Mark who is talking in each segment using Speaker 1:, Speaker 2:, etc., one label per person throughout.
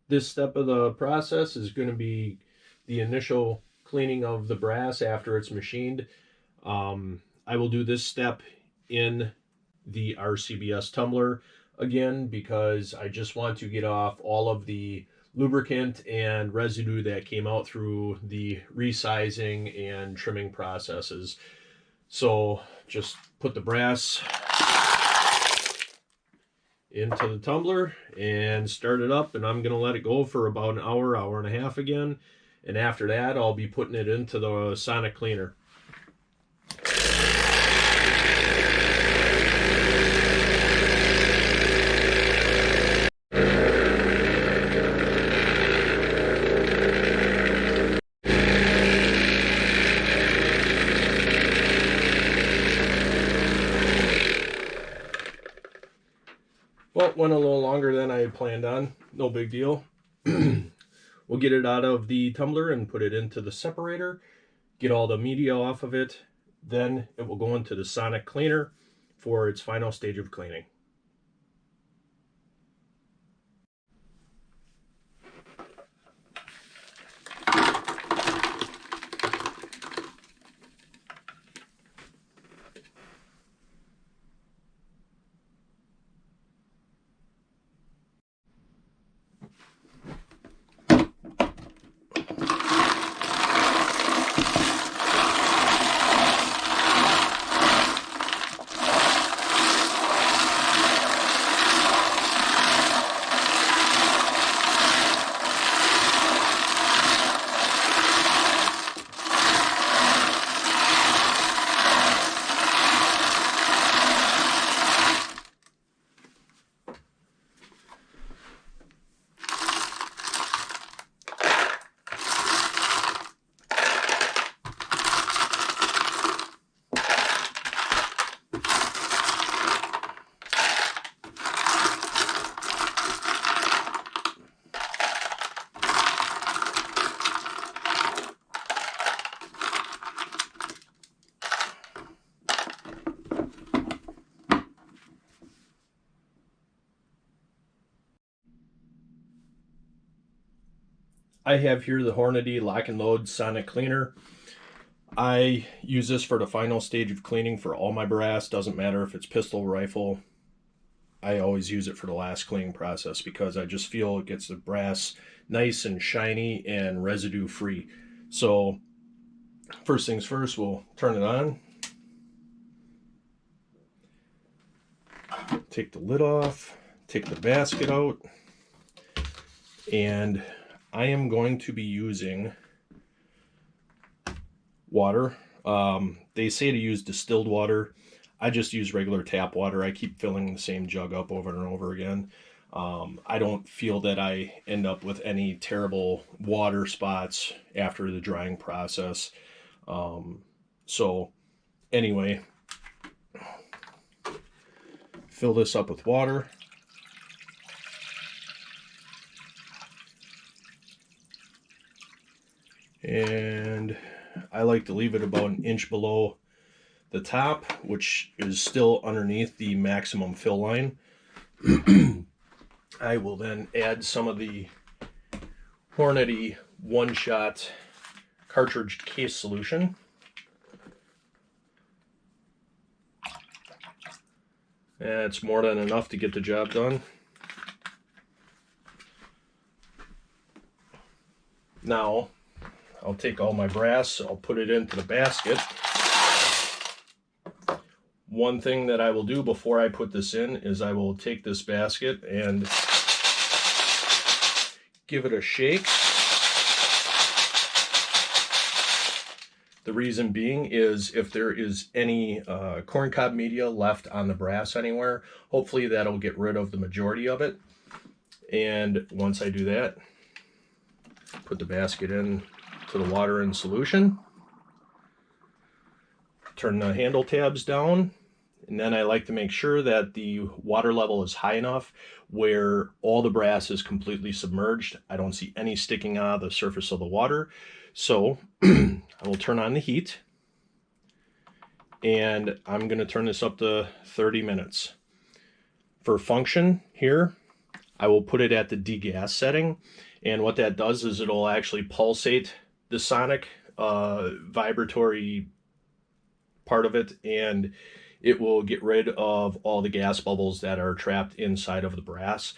Speaker 1: This step of the process is going to be the initial cleaning of the brass after it's machined. I will do this step in the RCBS tumbler again because I just want to get off all of the lubricant and residue that came out through the resizing and trimming processes. So just put the brass into the tumbler and start it up, and I'm going to let it go for about an hour, hour and a half again. And after that, I'll be putting it into the sonic cleaner. Well, it went a little longer than I had planned on. No big deal. We'll get it out of the tumbler and put it into the separator, get all the media off of it. Then it will go into the sonic cleaner for its final stage of cleaning. I have here the Hornady Lock and Load Sonic Cleaner. I use this for the final stage of cleaning for all my brass. Doesn't matter if it's pistol, rifle. I always use it for the last cleaning process because I just feel it gets the brass nice and shiny and residue free. So first things first, we'll turn it on. Take the lid off, take the basket out, and I am going to be using water. They say to use distilled water. I just use regular tap water. I keep filling the same jug up over and over again. I don't feel that I end up with any terrible water spots after the drying process. So anyway, fill this up with water. And I like to leave it about an inch below the top, which is still underneath the maximum fill line. I will then add some of the Hornady one-shot cartridge case solution. That's more than enough to get the job done. Now, I'll take all my brass, I'll put it into the basket. One thing that I will do before I put this in is I will take this basket and give it a shake. The reason being is if there is any corncob media left on the brass anywhere, hopefully that'll get rid of the majority of it. And once I do that, put the basket in to the water in solution, turn the handle tabs down, and then I like to make sure that the water level is high enough where all the brass is completely submerged. I don't see any sticking out of the surface of the water. So I will turn on the heat, and I'm going to turn this up to 30 minutes. For function here, I will put it at the degas setting, and what that does is it'll actually pulsate the sonic vibratory part of it, and it will get rid of all the gas bubbles that are trapped inside of the brass.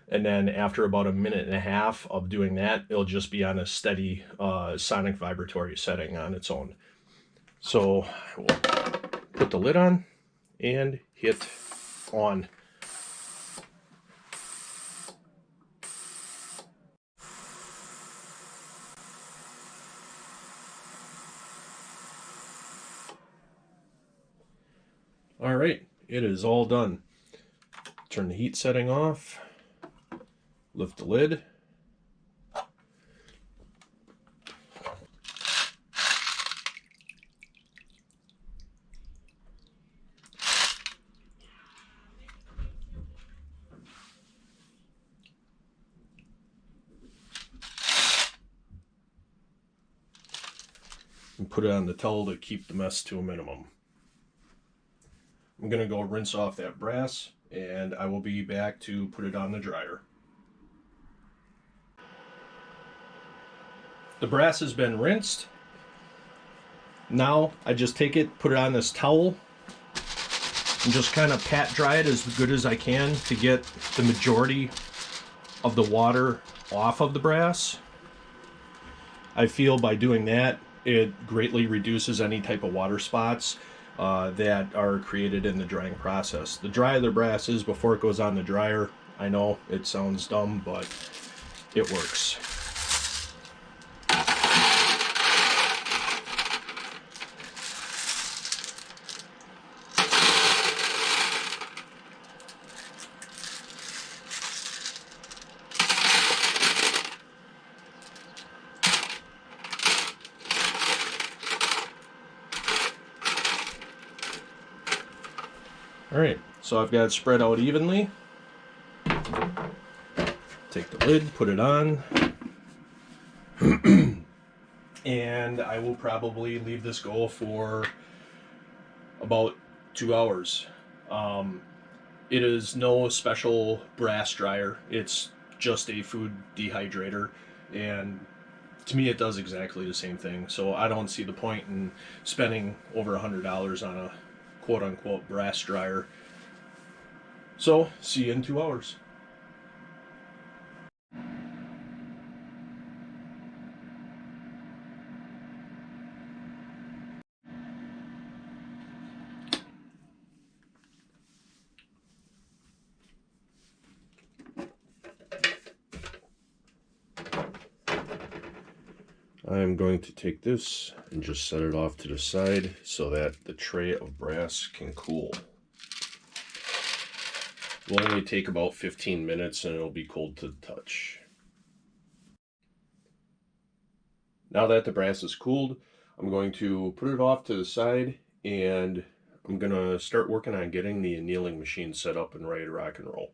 Speaker 1: And then after about a minute and a half of doing that, it'll just be on a steady sonic vibratory setting on its own. So we'll put the lid on and hit on. All right, it is all done. Turn the heat setting off, lift the lid, and put it on the towel to keep the mess to a minimum. I'm going to go rinse off that brass, and I will be back to put it on the dryer. The brass has been rinsed. Now I just take it, put it on this towel, and just kind of pat dry it as good as I can to get the majority of the water off of the brass. I feel by doing that, it greatly reduces any type of water spots that are created in the drying process. The drier the brass is before it goes on the dryer, I know it sounds dumb, but it works. All right, so I've got it spread out evenly. Take the lid, put it on, and I will probably leave this go for about 2 hours. It is no special brass dryer. It's just a food dehydrator, and to me it does exactly the same thing. So I don't see the point in spending over $100 on a quote-unquote brass dryer. So see you in 2 hours. I'm going to take this and just set it off to the side so that the tray of brass can cool. It will only take about 15 minutes and it'll be cold to the touch. Now that the brass is cooled, I'm going to put it off to the side, and I'm going to start working on getting the annealing machine set up and ready to rock and roll.